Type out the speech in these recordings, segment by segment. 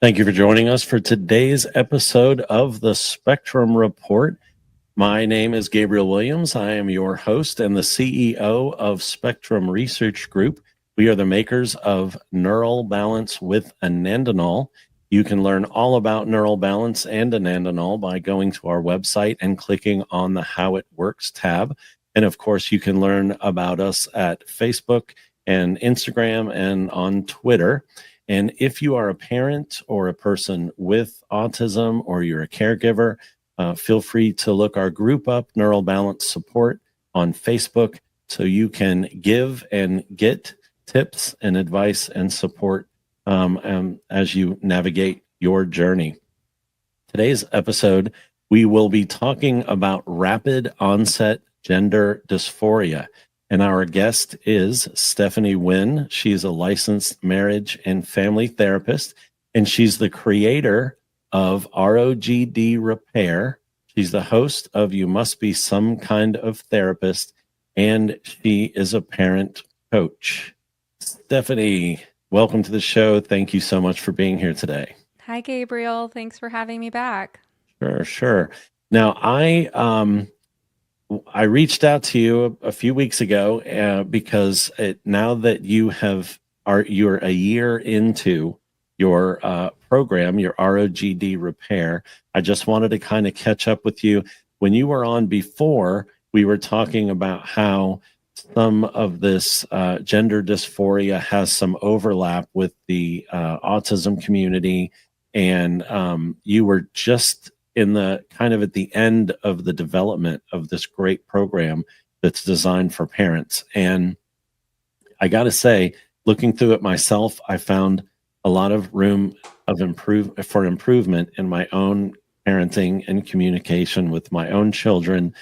Thank you for joining us for today's episode of the Spectrum Report. My name is Gabriel Williams. I am your host and the CEO of Spectrum Research Group. We are the makers of Neural Balance with Anandinol. You can learn all about Neural Balance and Anandinol by going to our website and clicking on the How It Works tab. And of course, you can learn about us at Facebook and Instagram and on Twitter. And if you are a parent or a person with autism or you're a caregiver, feel free to look our group up, Neural Balance Support, on Facebook, so you can give and get tips and advice and support as you navigate your journey. Today's episode, we will be talking about rapid onset gender dysphoria. And our guest is Stephanie Winn. She's a licensed marriage and family therapist, and she's the creator of ROGD Repair. She's the host of You Must Be Some Kind of Therapist, and she is a parent coach. Stephanie, welcome to the show. Thank you so much for being here today. Hi, Gabriel. Thanks for having me back. Sure. Now, I reached out to you a few weeks ago because now that you're a year into your program, your ROGD Repair, I just wanted to kind of catch up with you. When you were on before, we were talking about how some of this gender dysphoria has some overlap with the autism community, and you were just in the kind of at the end of the development of this great program that's designed for parents. And I got to say, looking through it myself, I found a lot of room for improvement in my own parenting and communication with my own children,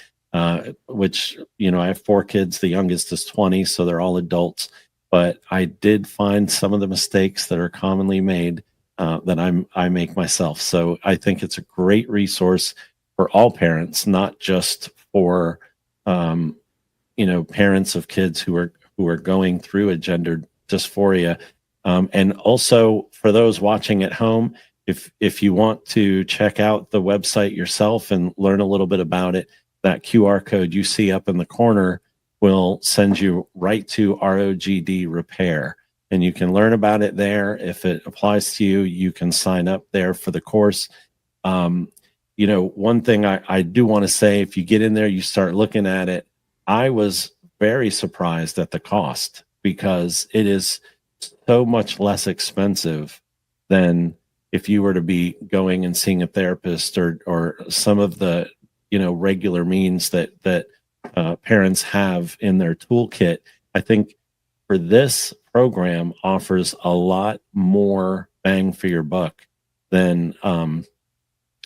which, I have 4 kids. The youngest is 20, so they're all adults. But I did find some of the mistakes that are commonly made that I make myself. So I think it's a great resource for all parents, not just for parents of kids who are going through a gender dysphoria, and also for those watching at home. If you want to check out the website yourself and learn a little bit about it, that QR code you see up in the corner will send you right to ROGD Repair. And you can learn about it there. If it applies to you, you can sign up there for the course. One thing I do want to say, if you get in there, you start looking at it, I was very surprised at the cost, because it is so much less expensive than if you were to be going and seeing a therapist or some of the, regular means that parents have in their toolkit. I think for this program offers a lot more bang for your buck than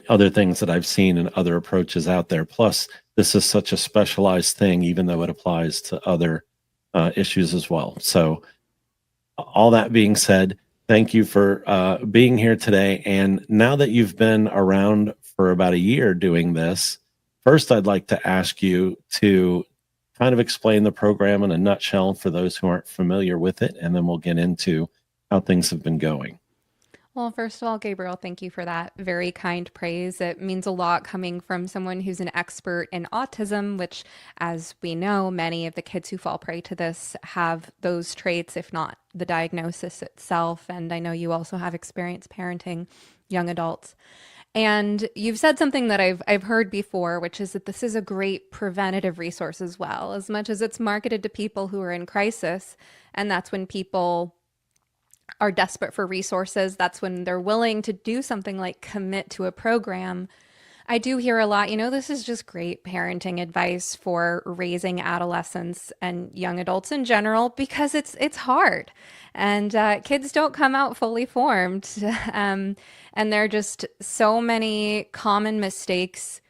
other things that I've seen and other approaches out there. Plus, this is such a specialized thing, even though it applies to other issues as well. So all that being said, thank you for being here today. And now that you've been around for about a year doing this, first, I'd like to ask you to kind of explain the program in a nutshell for those who aren't familiar with it, and then we'll get into how things have been going. Well, first of all, Gabriel, thank you for that very kind praise. It means a lot coming from someone who's an expert in autism, which, as we know, many of the kids who fall prey to this have those traits, if not the diagnosis itself. And I know you also have experience parenting young adults. And you've said something that I've heard before, which is that this is a great preventative resource as well, as much as it's marketed to people who are in crisis. And that's when people are desperate for resources. That's when they're willing to do something like commit to a program. I do hear a lot, this is just great parenting advice for raising adolescents and young adults in general, because it's hard, and kids don't come out fully formed. And there are just so many common mistakes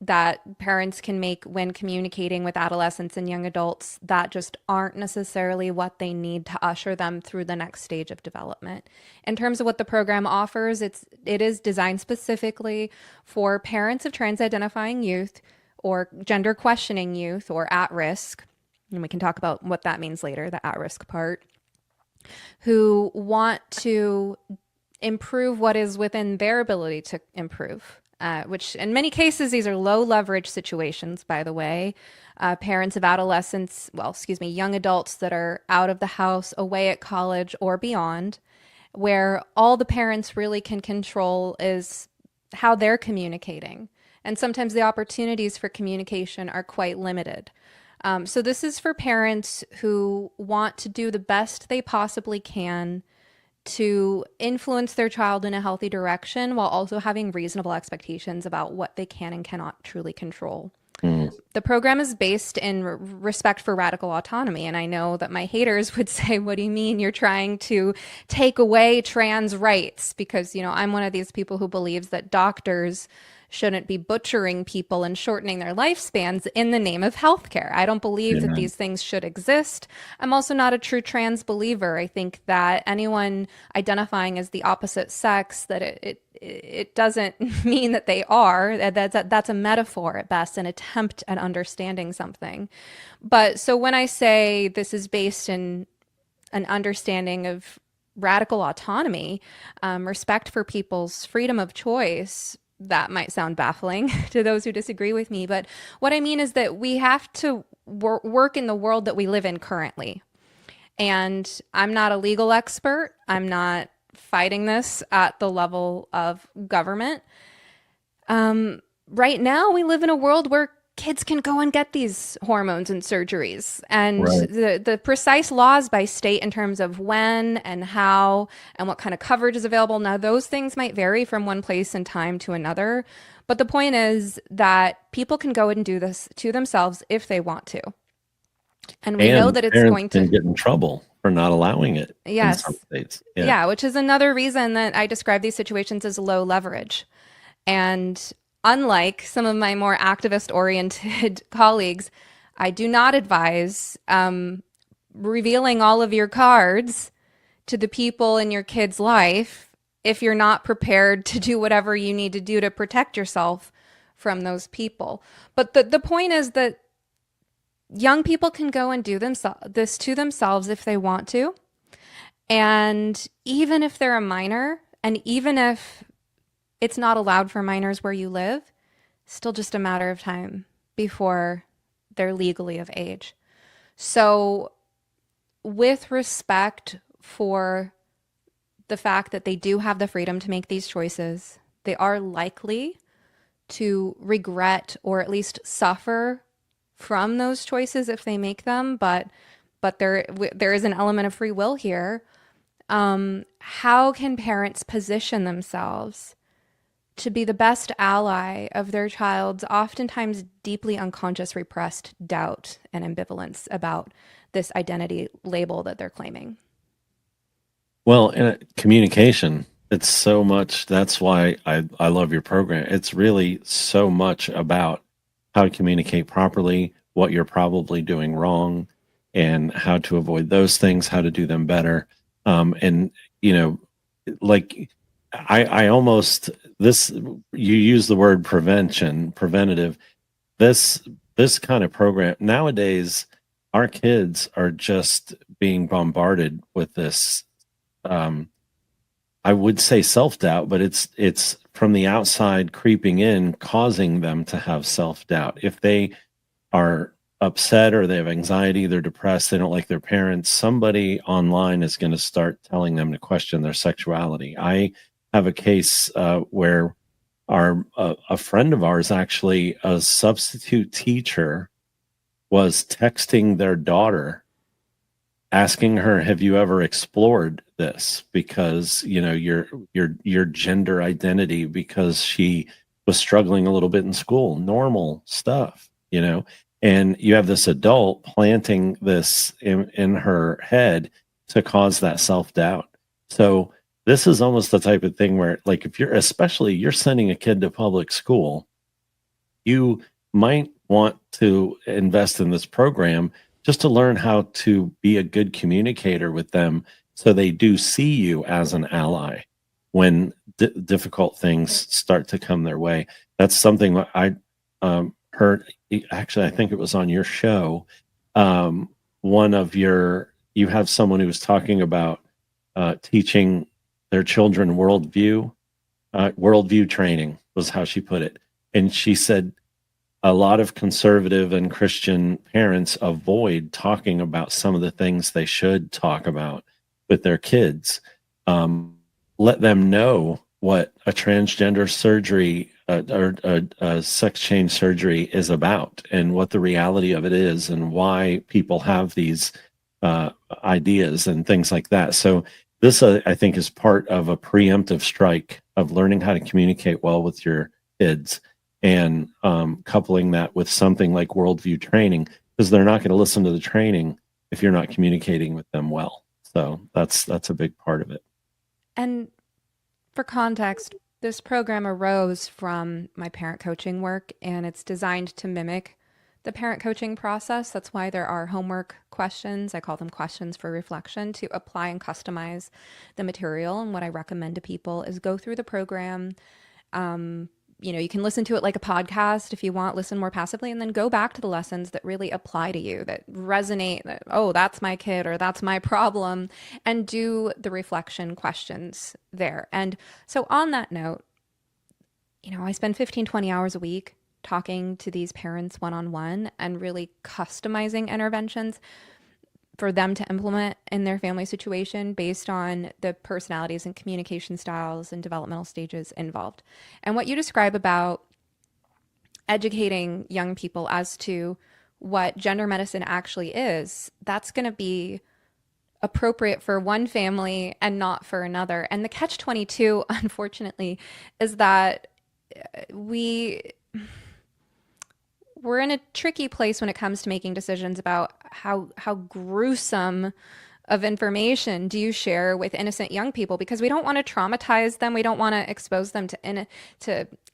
that parents can make when communicating with adolescents and young adults that just aren't necessarily what they need to usher them through the next stage of development. In terms of what the program offers, it is designed specifically for parents of trans-identifying youth or gender questioning youth or at risk, and we can talk about what that means later, the at risk part, who want to improve what is within their ability to improve, which in many cases, these are low leverage situations, by the way. Parents of adolescents, well, excuse me, young adults that are out of the house, away at college or beyond, where all the parents really can control is how they're communicating. And sometimes the opportunities for communication are quite limited. So this is for parents who want to do the best they possibly can to influence their child in a healthy direction while also having reasonable expectations about what they can and cannot truly control. The program is based in respect for radical autonomy. And I know that my haters would say, what do you mean you're trying to take away trans rights? Because, I'm one of these people who believes that doctors shouldn't be butchering people and shortening their lifespans in the name of healthcare. I don't believe that these things should exist. I'm also not a true trans believer. I think that anyone identifying as the opposite sex, that it doesn't mean that they are. That's a metaphor at best, an attempt at understanding something. But so when I say this is based in an understanding of radical autonomy, respect for people's freedom of choice, that might sound baffling to those who disagree with me. But what I mean is that we have to work in the world that we live in currently. And I'm not a legal expert. I'm not fighting this at the level of government. Right now, we live in a world where kids can go and get these hormones and surgeries, and the precise laws by state in terms of when and how and what kind of coverage is available. Now, those things might vary from one place and time to another, but the point is that people can go and do this to themselves if they want to. And we know that it's going to get in trouble for not allowing it. Yes. In some states. Yeah, which is another reason that I describe these situations as low leverage. And unlike some of my more activist-oriented colleagues, I do not advise revealing all of your cards to the people in your kid's life if you're not prepared to do whatever you need to do to protect yourself from those people. But the point is that young people can go and do this to themselves if they want to. And even if they're a minor, and even if it's not allowed for minors where you live, still just a matter of time before they're legally of age. So with respect for the fact that they do have the freedom to make these choices, they are likely to regret or at least suffer from those choices if they make them, but there is an element of free will here. How can parents position themselves to be the best ally of their child's oftentimes deeply unconscious repressed doubt and ambivalence about this identity label that they're claiming? Well, in communication, it's so much. That's why I love your program. It's really so much about how to communicate properly, what you're probably doing wrong, and how to avoid those things, how to do them better. And, like I almost, this, you use the word preventative. This kind of program nowadays, our kids are just being bombarded with this. I would say self-doubt, but it's from the outside creeping in, causing them to have self-doubt. If they are upset or they have anxiety, they're depressed, they don't like their parents, somebody online is going to start telling them to question their sexuality. I have a case where a friend of ours, actually a substitute teacher, was texting their daughter asking her, have you ever explored this? Because, your gender identity, because she was struggling a little bit in school, normal stuff, and you have this adult planting this in her head to cause that self-doubt. So this is almost the type of thing where, like, if you're sending a kid to public school, you might want to invest in this program just to learn how to be a good communicator with them, so they do see you as an ally when difficult things start to come their way. That's something that I heard. Actually, I think it was on your show. You have someone who was talking about teaching their children worldview training was how she put it. And she said a lot of conservative and Christian parents avoid talking about some of the things they should talk about with their kids. Let them know what a transgender surgery or a sex change surgery is about and what the reality of it is and why people have these ideas and things like that. So this, I think, is part of a preemptive strike of learning how to communicate well with your kids and coupling that with something like worldview training, because they're not going to listen to the training if you're not communicating with them well. So that's a big part of it. And for context, this program arose from my parent coaching work, and it's designed to mimic the parent coaching process. That's why there are homework questions. I call them questions for reflection to apply and customize the material. And what I recommend to people is go through the program. You can listen to it like a podcast if you want, listen more passively, and then go back to the lessons that really apply to you, that resonate, that, oh, that's my kid or that's my problem, and do the reflection questions there. And so on that note, I spend 15, 20 hours a week talking to these parents one-on-one and really customizing interventions for them to implement in their family situation based on the personalities and communication styles and developmental stages involved. And what you describe about educating young people as to what gender medicine actually is, that's going to be appropriate for one family and not for another. And the catch-22, unfortunately, is that we're in a tricky place when it comes to making decisions about how gruesome of information do you share with innocent young people, because we don't want to traumatize them. We don't want to expose them to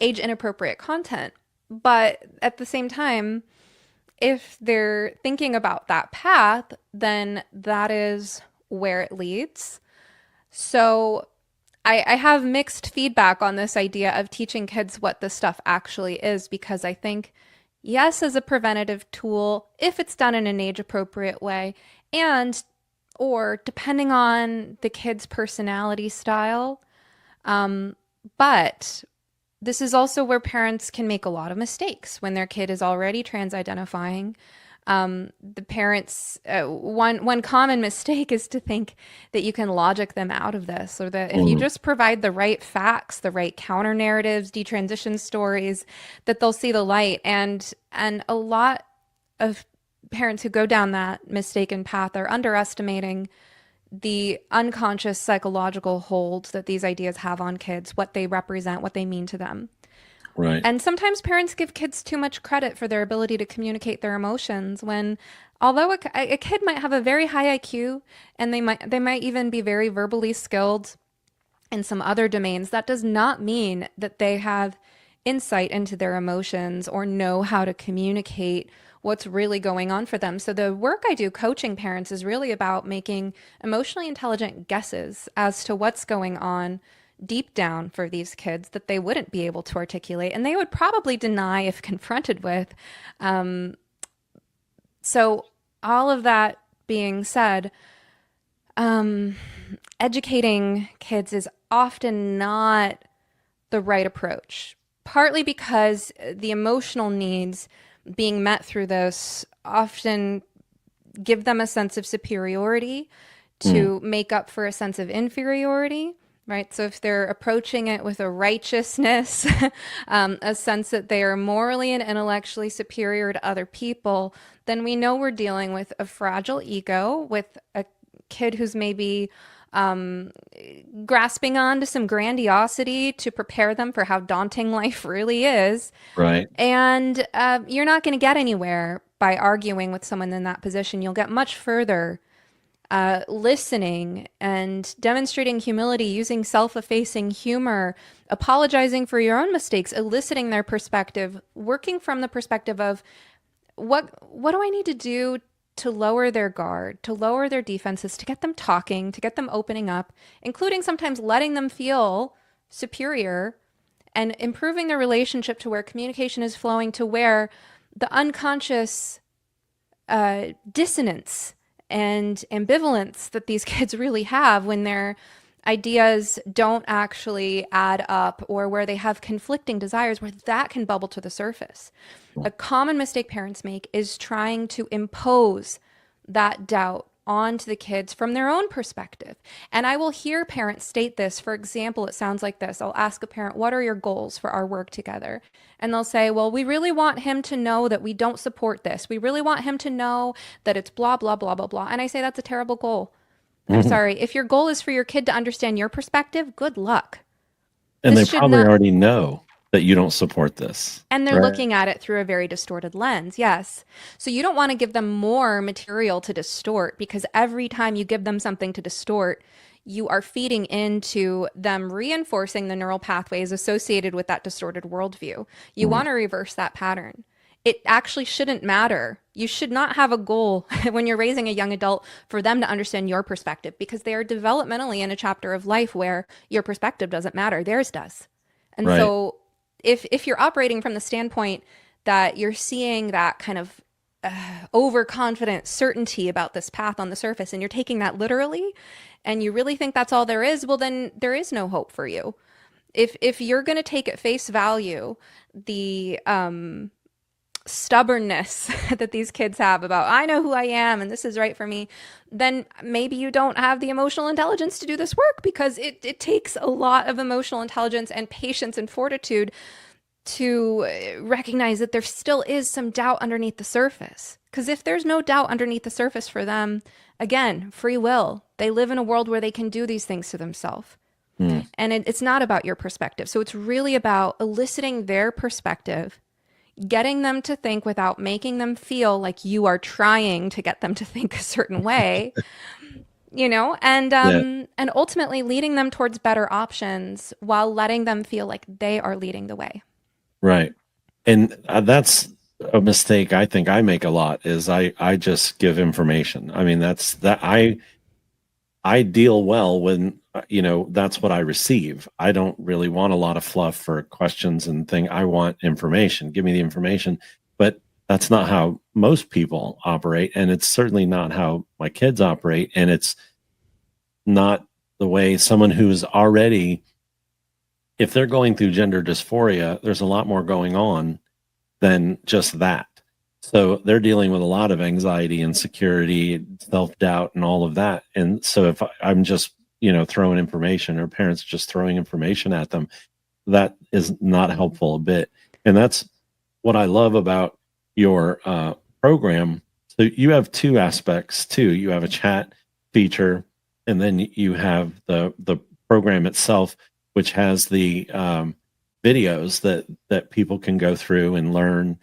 age inappropriate content. But at the same time, if they're thinking about that path, then that is where it leads. So I have mixed feedback on this idea of teaching kids what this stuff actually is, because I think, yes, as a preventative tool, if it's done in an age-appropriate way, or depending on the kid's personality style. But this is also where parents can make a lot of mistakes when their kid is already trans-identifying. The parents, one common mistake is to think that you can logic them out of this, or that if you just provide the right facts, the right counter narratives, detransition stories, that they'll see the light. And a lot of parents who go down that mistaken path are underestimating the unconscious psychological hold that these ideas have on kids, what they represent, what they mean to them. Right. And sometimes parents give kids too much credit for their ability to communicate their emotions, when although a kid might have a very high IQ and they might even be very verbally skilled in some other domains, that does not mean that they have insight into their emotions or know how to communicate what's really going on for them. So the work I do coaching parents is really about making emotionally intelligent guesses as to what's going on deep down for these kids that they wouldn't be able to articulate, and they would probably deny if confronted with. So all of that being said, educating kids is often not the right approach, partly because the emotional needs being met through this often give them a sense of superiority to make up for a sense of inferiority. Right. So if they're approaching it with a righteousness, a sense that they are morally and intellectually superior to other people, then we know we're dealing with a fragile ego, with a kid who's maybe grasping on to some grandiosity to prepare them for how daunting life really is. Right. And you're not going to get anywhere by arguing with someone in that position. You'll get much further listening and demonstrating humility, using self-effacing humor, apologizing for your own mistakes, eliciting their perspective, working from the perspective of what do I need to do to lower their guard, to lower their defenses, to get them talking, to get them opening up, including sometimes letting them feel superior and improving their relationship to where communication is flowing, to where the unconscious dissonance and ambivalence that these kids really have when they're ideas don't actually add up, or where they have conflicting desires, where that can bubble to the surface. A common mistake parents make is trying to impose that doubt onto the kids from their own perspective. And I will hear parents state this. For example, it sounds like this. I'll ask a parent, "What are your goals for our work together?" And they'll say, "Well, we really want him to know that we don't support this. We really want him to know that it's blah, blah, blah, blah, blah." And I say, that's a terrible goal. I'm Mhm. sorry. If your goal is for your kid to understand your perspective, good luck. And they This should probably not, already know that you don't support this, and they're right? looking at it through a very distorted lens. Yes. So you don't want to give them more material to distort, because every time you give them something to distort, you are feeding into them reinforcing the neural pathways associated with that distorted worldview. You Mm. want to reverse that pattern. It actually shouldn't matter. You should not have a goal when you're raising a young adult for them to understand your perspective, because they are developmentally in a chapter of life where your perspective doesn't matter, theirs does. And Right. so if you're operating from the standpoint that you're seeing that kind of overconfident certainty about this path on the surface, and you're taking that literally, and you really think that's all there is, well, then there is no hope for you. If you're going to take at face value the stubbornness that these kids have about, "I know who I am and this is right for me," then maybe you don't have the emotional intelligence to do this work, because it takes a lot of emotional intelligence and patience and fortitude to recognize that there still is some doubt underneath the surface. Because if there's no doubt underneath the surface for them, again, free will, they live in a world where they can do these things to themselves. Mm. And it's not about your perspective. So it's really about eliciting their perspective, getting them to think without making them feel like you are trying to get them to think a certain way, Yeah. and ultimately leading them towards better options while letting them feel like they are leading the way. Right. And that's a mistake I think I make a lot, is I just give information. I mean, that's that I deal well when that's what I receive. I don't really want a lot of fluff for questions and thing. I want information. Give me the information. But that's not how most people operate, and it's certainly not how my kids operate, and it's not the way someone who's already, if they're going through gender dysphoria, there's a lot more going on than just that. So they're dealing with a lot of anxiety, insecurity, self-doubt, and all of that. And so if I'm just, throwing information, or parents just throwing information at them, that is not helpful a bit. And that's what I love about your program. So you have two aspects too. You have a chat feature, and then you have the program itself, which has the videos that people can go through and learn.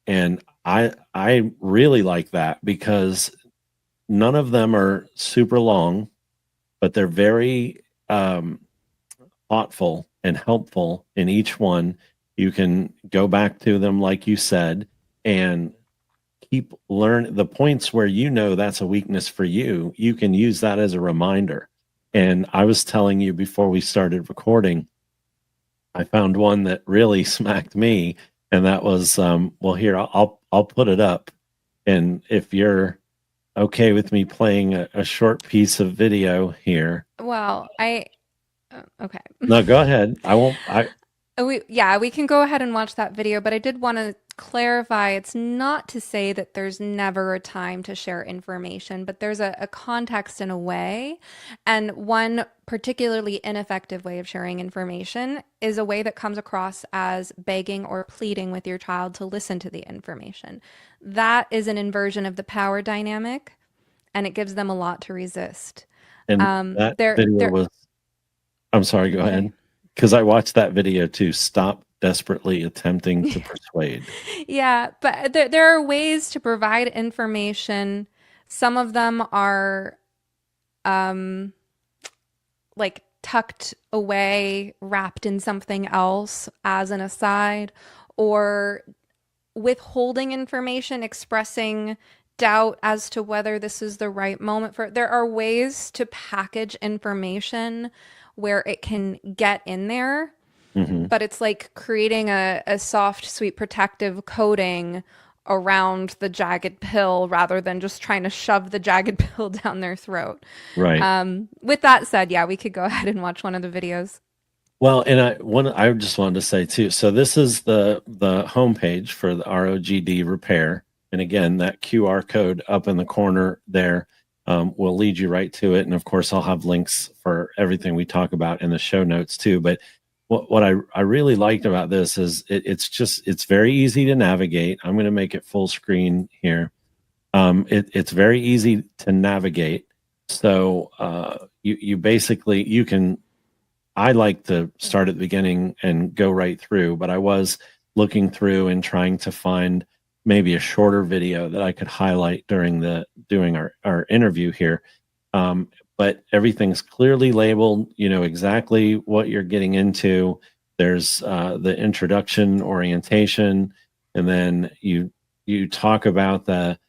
And I really like that, because none of them are super long, but they're very thoughtful and helpful in each one. You can go back to them, like you said, and keep learn the points where that's a weakness for you. You can use that as a reminder. And I was telling you before we started recording, I found one that really smacked me, and that was well, here, I'll put it up, and if you're okay with me playing a short piece of video here. Well, okay. No, go ahead. I won't. We can go ahead and watch that video, but I did want to clarify, it's not to say that there's never a time to share information, but there's a context and a way. And one particularly ineffective way of sharing information is a way that comes across as begging or pleading with your child to listen to the information. That is an inversion of the power dynamic, and it gives them a lot to resist. And that video They're was, I'm sorry, go okay. ahead. Because I watched that video too. Stop desperately attempting to persuade. Yeah, but there are ways to provide information. Some of them are um, like tucked away, wrapped in something else as an aside, or withholding information, expressing doubt as to whether this is the right moment for. There are ways to package information where it can get in there, Hmm. but it's like creating a soft, sweet, protective coating around the jagged pill rather than just trying to shove the jagged pill down their throat. Right. With that said, yeah, we could go ahead and watch one of the videos. Well, and I just wanted to say too. So this is the homepage for the ROGD Repair, and again, that QR code up in the corner there will lead you right to it. And of course, I'll have links for everything we talk about in the show notes too. But what I really liked about this is it's very easy to navigate. I'm going to make it full screen here. It's very easy to navigate. So you basically you can. I like to start at the beginning and go right through, but I was looking through and trying to find maybe a shorter video that I could highlight doing our interview here. But everything's clearly labeled, you know exactly what you're getting into. There's the introduction, orientation, and then you talk about the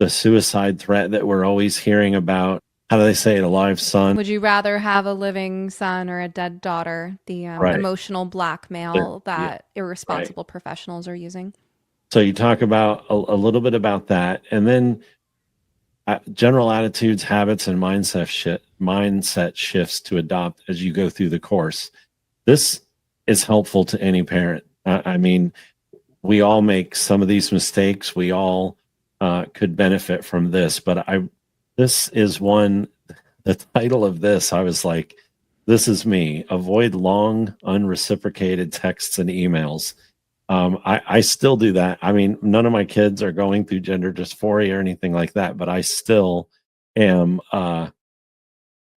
suicide threat that we're always hearing about. How do they say it? A live son. Would you rather have a living son or a dead daughter? The Right. emotional blackmail Yeah, that irresponsible professionals are using. So you talk about a little bit about that, and then general attitudes, habits, and mindset shifts to adopt as you go through the course. This is helpful to any parent. I mean, we all make some of these mistakes. We all could benefit from this, but this is one, the title of this, I was like, this is me. Avoid long, unreciprocated texts and emails. I still do that. I mean, none of my kids are going through gender dysphoria or anything like that, but I still am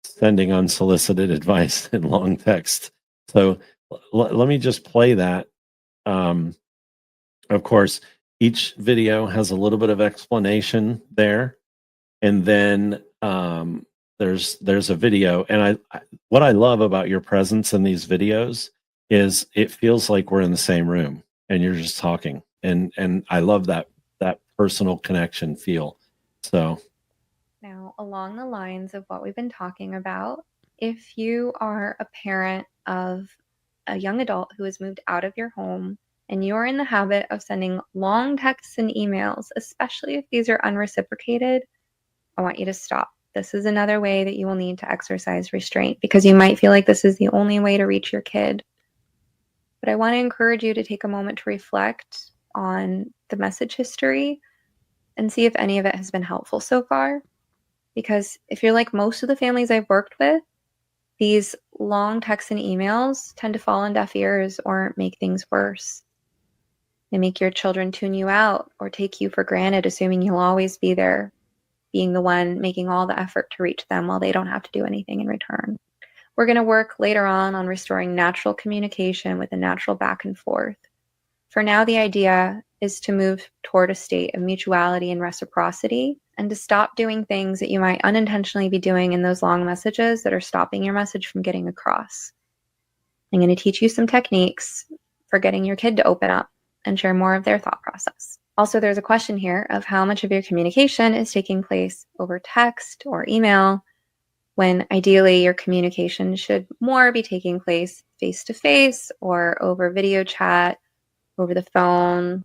sending unsolicited advice in long text. So let me just play that. Of course, each video has a little bit of explanation there. And then there's a video, and what I love about your presence in these videos is it feels like we're in the same room and you're just talking, and I love that personal connection feel. So now, along the lines of what we've been talking about, if you are a parent of a young adult who has moved out of your home and you are in the habit of sending long texts and emails, especially if these are unreciprocated, I want you to stop. This is another way that you will need to exercise restraint because you might feel like this is the only way to reach your kid. But I want to encourage you to take a moment to reflect on the message history and see if any of it has been helpful so far. Because if you're like most of the families I've worked with, these long texts and emails tend to fall on deaf ears or make things worse. They make your children tune you out or take you for granted, assuming you'll always be there, being the one making all the effort to reach them while they don't have to do anything in return. We're going to work later on restoring natural communication with a natural back and forth. For now, the idea is to move toward a state of mutuality and reciprocity and to stop doing things that you might unintentionally be doing in those long messages that are stopping your message from getting across. I'm going to teach you some techniques for getting your kid to open up and share more of their thought process. Also, there's a question here of how much of your communication is taking place over text or email, when ideally your communication should more be taking place face-to-face or over video chat, over the phone,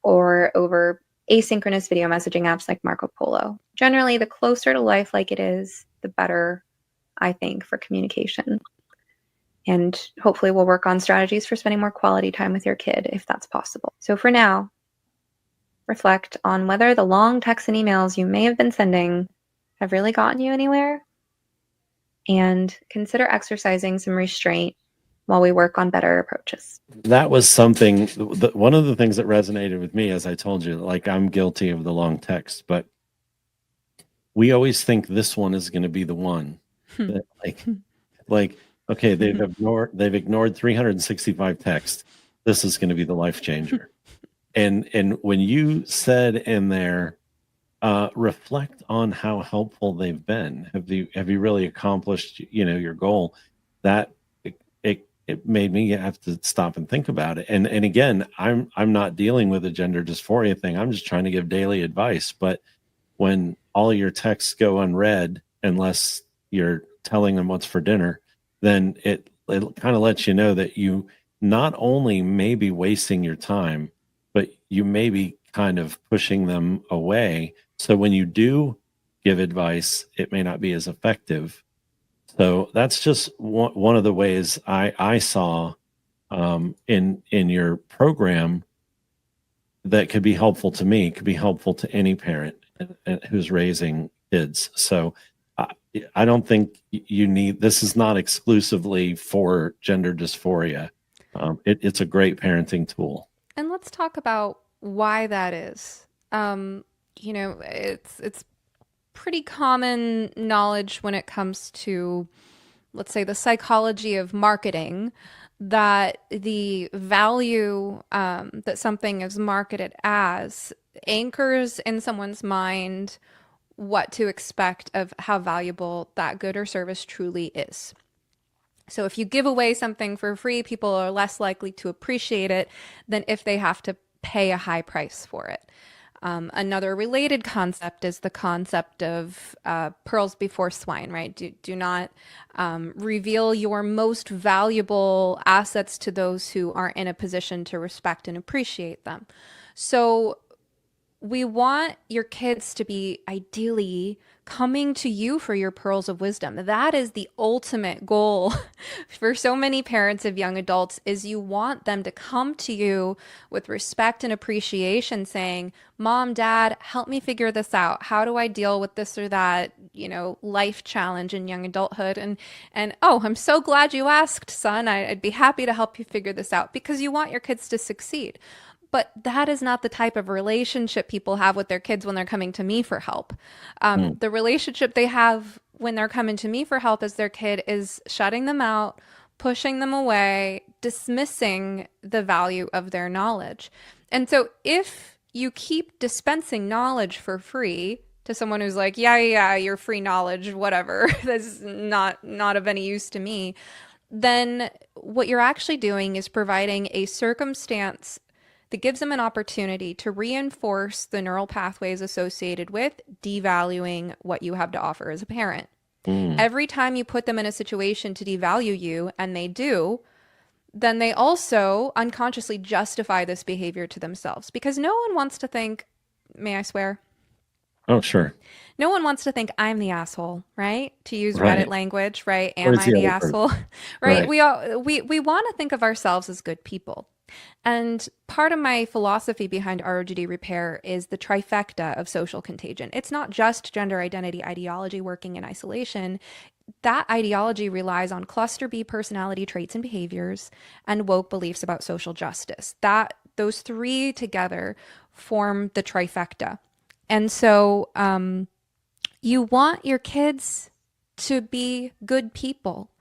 or over asynchronous video messaging apps like Marco Polo. Generally, the closer to life like it is, the better, I think, for communication. And hopefully we'll work on strategies for spending more quality time with your kid if that's possible. So for now, reflect on whether the long texts and emails you may have been sending have really gotten you anywhere, and consider exercising some restraint while we work on better approaches. that was something, one of the things that resonated with me, as I told you, like I'm guilty of the long text, but we always think this one is going to be the one that, like, okay, they've ignored 365 texts. This is going to be the life changer. And when you said in there, reflect on how helpful they've been. Have you really accomplished, your goal? That it made me have to stop and think about it. And again, I'm not dealing with a gender dysphoria thing. I'm just trying to give daily advice. But when all your texts go unread, unless you're telling them what's for dinner, then it kind of lets you know that you not only may be wasting your time, but you may be kind of pushing them away. So when you do give advice, it may not be as effective. So that's just one of the ways I saw in your program that could be helpful to me, could be helpful to any parent who's raising kids. So I don't think you need, this is not exclusively for gender dysphoria. It's a great parenting tool. And let's talk about why that is. You know, it's pretty common knowledge when it comes to, let's say, the psychology of marketing, that the value that something is marketed as anchors in someone's mind what to expect of how valuable that good or service truly is. So if you give away something for free, people are less likely to appreciate it than if they have to pay a high price for it. Another related concept is the concept of pearls before swine, right? Do not reveal your most valuable assets to those who aren't in a position to respect and appreciate them. So we want your kids to be ideally coming to you for your pearls of wisdom. That is the ultimate goal for so many parents of young adults, is you want them to come to you with respect and appreciation, saying, Mom, Dad, help me figure this out. How do I deal with this or that, you know, life challenge in young adulthood? And oh, I'm so glad you asked, son. I'd be happy to help you figure this out, because you want your kids to succeed. But that is not the type of relationship people have with their kids when they're coming to me for help. The relationship they have when they're coming to me for help as their kid is shutting them out, pushing them away, dismissing the value of their knowledge. And so if you keep dispensing knowledge for free to someone who's like, yeah, your free knowledge, whatever, that's not of any use to me, then what you're actually doing is providing a circumstance that gives them an opportunity to reinforce the neural pathways associated with devaluing what you have to offer as a parent. Every time you put them in a situation to devalue you, and they do, then they also unconsciously justify this behavior to themselves, because no one wants to think, may I swear? Oh, sure. No one wants to think I'm the asshole, right? To use Right. Reddit language, right? Am Where's I the the other person? asshole? Right? Right. We want to think of ourselves as good people. And part of my philosophy behind ROGD Repair is the trifecta of social contagion. It's not just gender identity ideology working in isolation. That ideology relies on cluster B personality traits and behaviors and woke beliefs about social justice. Those three together form the trifecta. And so you want your kids to be good people,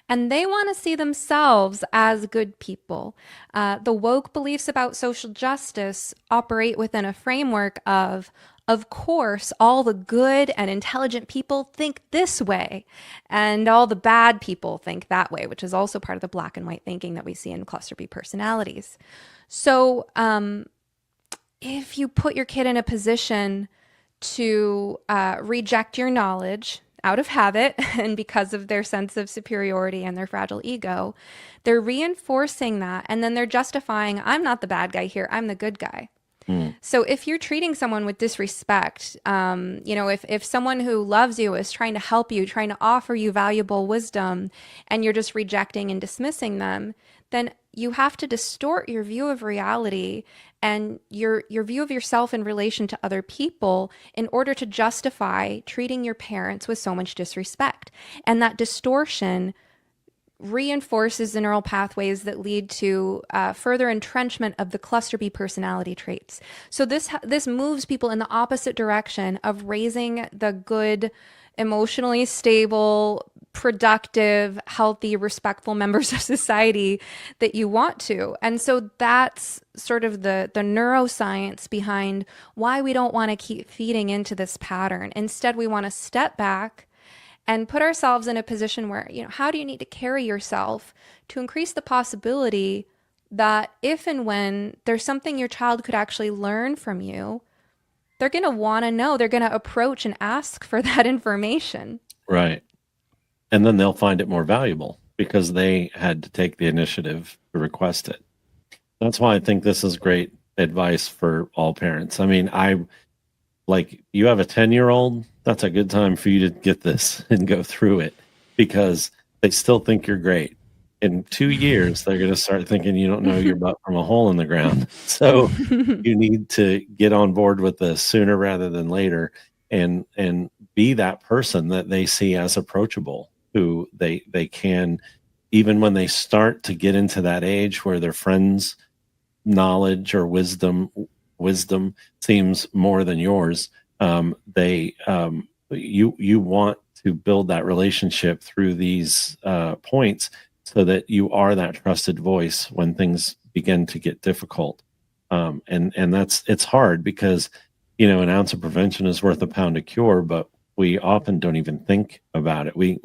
and they want to see themselves as good people. The woke beliefs about social justice operate within a framework of course, all the good and intelligent people think this way, and all the bad people think that way, which is also part of the black and white thinking that we see in cluster B personalities. So if you put your kid in a position to reject your knowledge out of habit and because of their sense of superiority and their fragile ego, they're reinforcing that, and then they're justifying, I'm not the bad guy here, I'm the good guy. So if you're treating someone with disrespect, if someone who loves you is trying to help you, trying to offer you valuable wisdom, and you're just rejecting and dismissing them, then you have to distort your view of reality and your view of yourself in relation to other people in order to justify treating your parents with so much disrespect. And that distortion reinforces the neural pathways that lead to further entrenchment of the cluster B personality traits. So this moves people in the opposite direction of raising the good, emotionally stable, productive, healthy, respectful members of society that you want to. And so that's sort of the neuroscience behind why we don't want to keep feeding into this pattern. Instead, we want to step back and put ourselves in a position where, how do you need to carry yourself to increase the possibility that if and when there's something your child could actually learn from you, they're going to want to know, they're going to approach and ask for that information. Right. And then they'll find it more valuable because they had to take the initiative to request it. That's why I think this is great advice for all parents. I mean, like, you have a 10-year-old, that's a good time for you to get this and go through it, because they still think you're great. In 2 years, they're going to start thinking you don't know your butt from a hole in the ground. So you need to get on board with this sooner rather than later, and be that person that they see as approachable, who they can, even when they start to get into that age where their friends' knowledge or wisdom seems more than yours. You want to build that relationship through these points, so that you are that trusted voice when things begin to get difficult. And it's hard, because an ounce of prevention is worth a pound of cure, but we often don't even think about it. We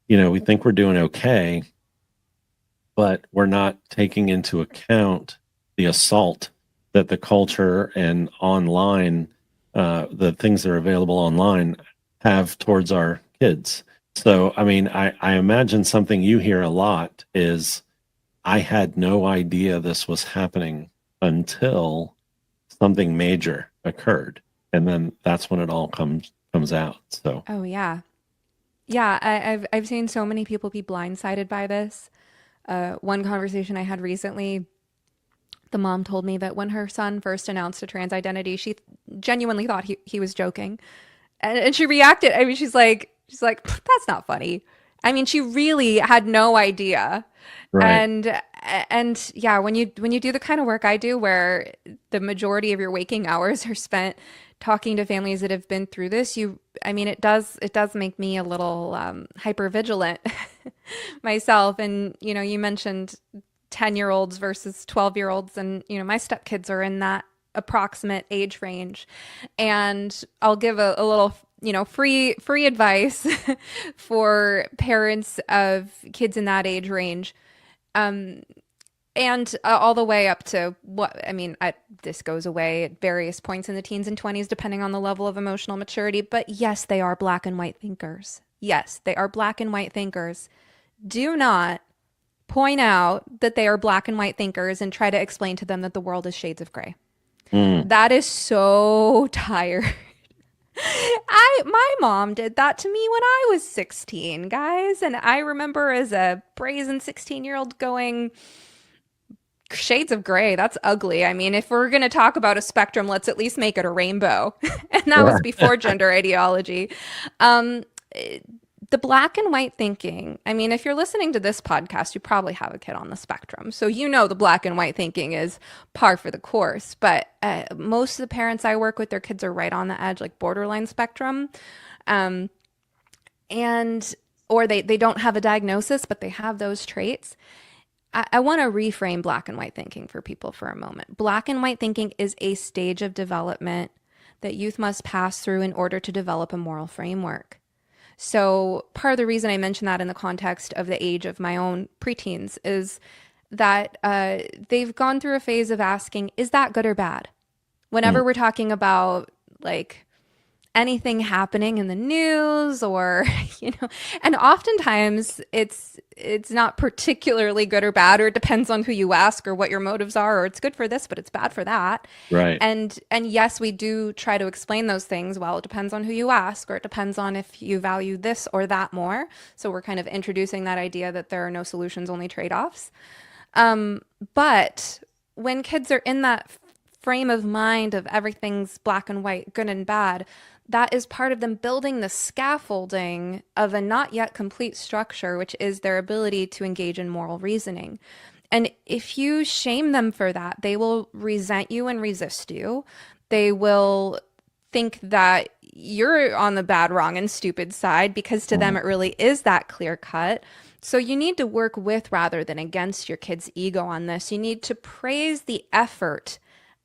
think we're doing okay, but we're not taking into account the assault that the culture and online, the things that are available online, have towards our kids. So, I mean, I imagine something you hear a lot is, I had no idea this was happening until something major occurred. And then that's when it all comes out. So, Oh yeah. Yeah, I've seen so many people be blindsided by this. One conversation I had recently, the mom told me that when her son first announced a trans identity, she genuinely thought he was joking. And she reacted. I mean, she's like, that's not funny. I mean, she really had no idea. right. And yeah, when you do the kind of work I do, where the majority of your waking hours are spent talking to families that have been through this, it does make me a little hyper vigilant myself. And you mentioned 10-year-olds versus 12-year-olds, and my stepkids are in that approximate age range. And I'll give a little free advice for parents of kids in that age range. And all the way up to this goes away at various points in the teens and 20s, depending on the level of emotional maturity. But yes, they are black and white thinkers. Yes, they are black and white thinkers. Do not point out that they are black and white thinkers and try to explain to them that the world is shades of gray. That is so tired. My mom did that to me when I was 16, guys. And I remember as a brazen 16-year-old going, shades of gray, that's ugly. I mean, if we're going to talk about a spectrum, let's at least make it a rainbow. And that was before gender ideology. The black and white thinking, I mean, if you're listening to this podcast, you probably have a kid on the spectrum. So the black and white thinking is par for the course. But most of the parents I work with, their kids are right on the edge, like borderline spectrum. Or they don't have a diagnosis, but they have those traits. I want to reframe black and white thinking for people for a moment. Black and white thinking is a stage of development that youth must pass through in order to develop a moral framework. So part of the reason I mention that in the context of the age of my own preteens is that they've gone through a phase of asking, is that good or bad? Whenever we're talking about like anything happening in the news or, and oftentimes it's not particularly good or bad, or it depends on who you ask or what your motives are, or it's good for this, but it's bad for that. Right. And yes, we do try to explain those things. Well, it depends on who you ask, or it depends on if you value this or that more. So we're kind of introducing that idea that there are no solutions, only trade-offs. But when kids are in that frame of mind of everything's black and white, good and bad, that is part of them building the scaffolding of a not yet complete structure, which is their ability to engage in moral reasoning. And if you shame them for that, they will resent you and resist you. They will think that you're on the bad, wrong, and stupid side, because to them it really is that clear cut. So you need to work with rather than against your kid's ego on this. You need to praise the effort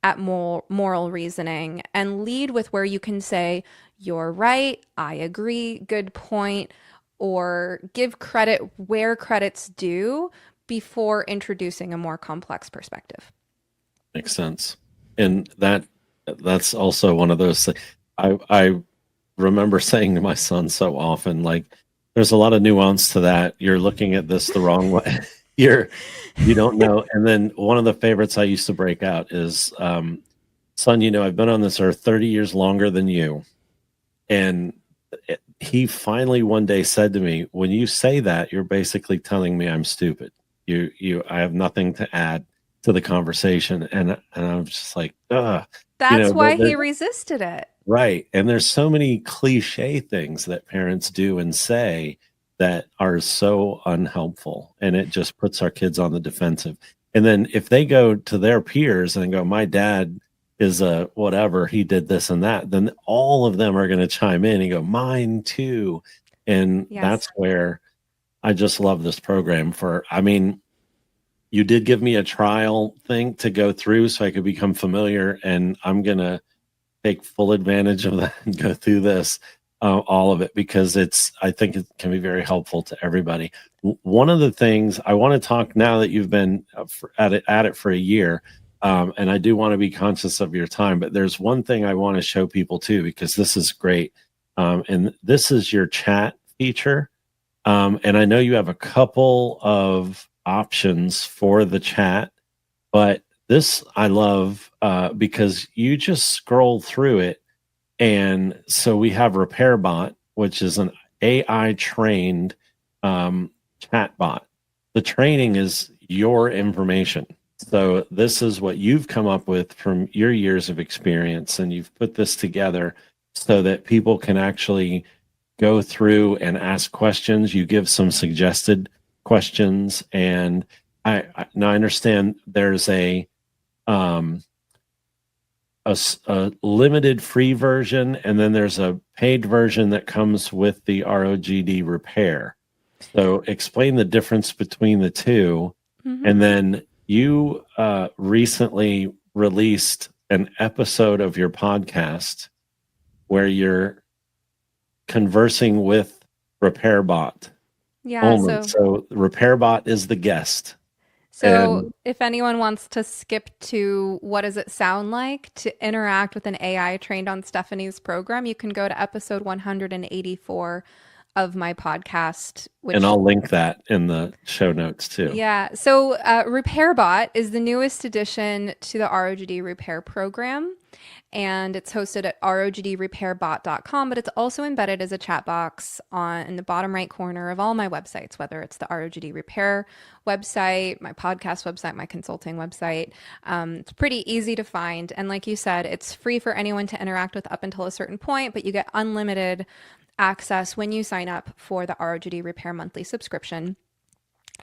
at moral reasoning and lead with where you can say, you're right, I agree, good point, or give credit where credit's due before introducing a more complex perspective. Makes sense. And that's also one of those things I remember saying to my son so often, like, there's a lot of nuance to that. You're looking at this the wrong way. You don't know. And then one of the favorites I used to break out is, son, I've been on this earth 30 years longer than you. And he finally one day said to me, when you say that, you're basically telling me I'm stupid. I have nothing to add to the conversation. And I'm just like, That's why he resisted it. Right. And there's so many cliche things that parents do and say that are so unhelpful. And it just puts our kids on the defensive. And then if they go to their peers and go, my dad is a whatever, he did this and that, then all of them are going to chime in and go, mine too. And that's where I just love this program you did give me a trial thing to go through so I could become familiar, and I'm going to take full advantage of that and go through this, all of it, because I think it can be very helpful to everybody. One of the things I want to talk now that you've been at it for a year, and I do want to be conscious of your time, but there's one thing I want to show people too, because this is great. And this is your chat feature. And I know you have a couple of options for the chat, but this I love because you just scroll through it. And so we have RepairBot, which is an AI trained chatbot. The training is your information. So this is what you've come up with from your years of experience, and you've put this together so that people can actually go through and ask questions. You give some suggested questions, and I now understand there's a limited free version, and then there's a paid version that comes with the ROGD Repair. So explain the difference between the two. Mm-hmm. And then you recently released an episode of your podcast where you're conversing with RepairBot. Yeah. So RepairBot is the guest. So if anyone wants to skip to what does it sound like to interact with an AI trained on Stephanie's program, you can go to episode 184 of my podcast. And I'll link that in the show notes too. Yeah. So RepairBot is the newest addition to the ROGD Repair program. And it's hosted at ROGDRepairBot.com, but it's also embedded as a chat box in the bottom right corner of all my websites, whether it's the ROGD Repair website, my podcast website, my consulting website. It's pretty easy to find. And like you said, it's free for anyone to interact with up until a certain point, but you get unlimited access when you sign up for the ROGD Repair monthly subscription.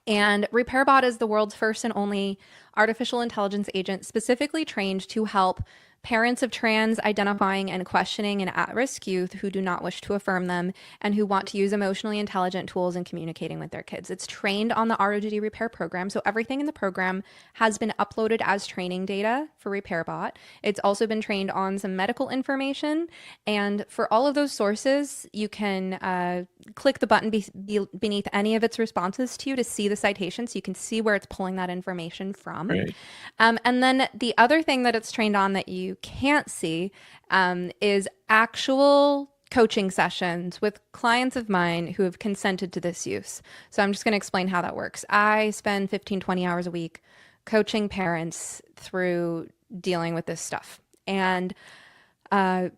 And RepairBot is the world's first and only artificial intelligence agent specifically trained to help parents of trans identifying and questioning and at-risk youth who do not wish to affirm them and who want to use emotionally intelligent tools in communicating with their kids. It's trained on the ROGD Repair program, so everything in the program has been uploaded as training data for RepairBot. It's also been trained on some medical information, and for all of those sources, you can click the button beneath any of its responses to you to see the citation, so you can see where it's pulling that information from. Right. And then the other thing that it's trained on that you can't see is actual coaching sessions with clients of mine who have consented to this use. So I'm just going to explain how that works. I spend 15, 20 hours a week coaching parents through dealing with this stuff. And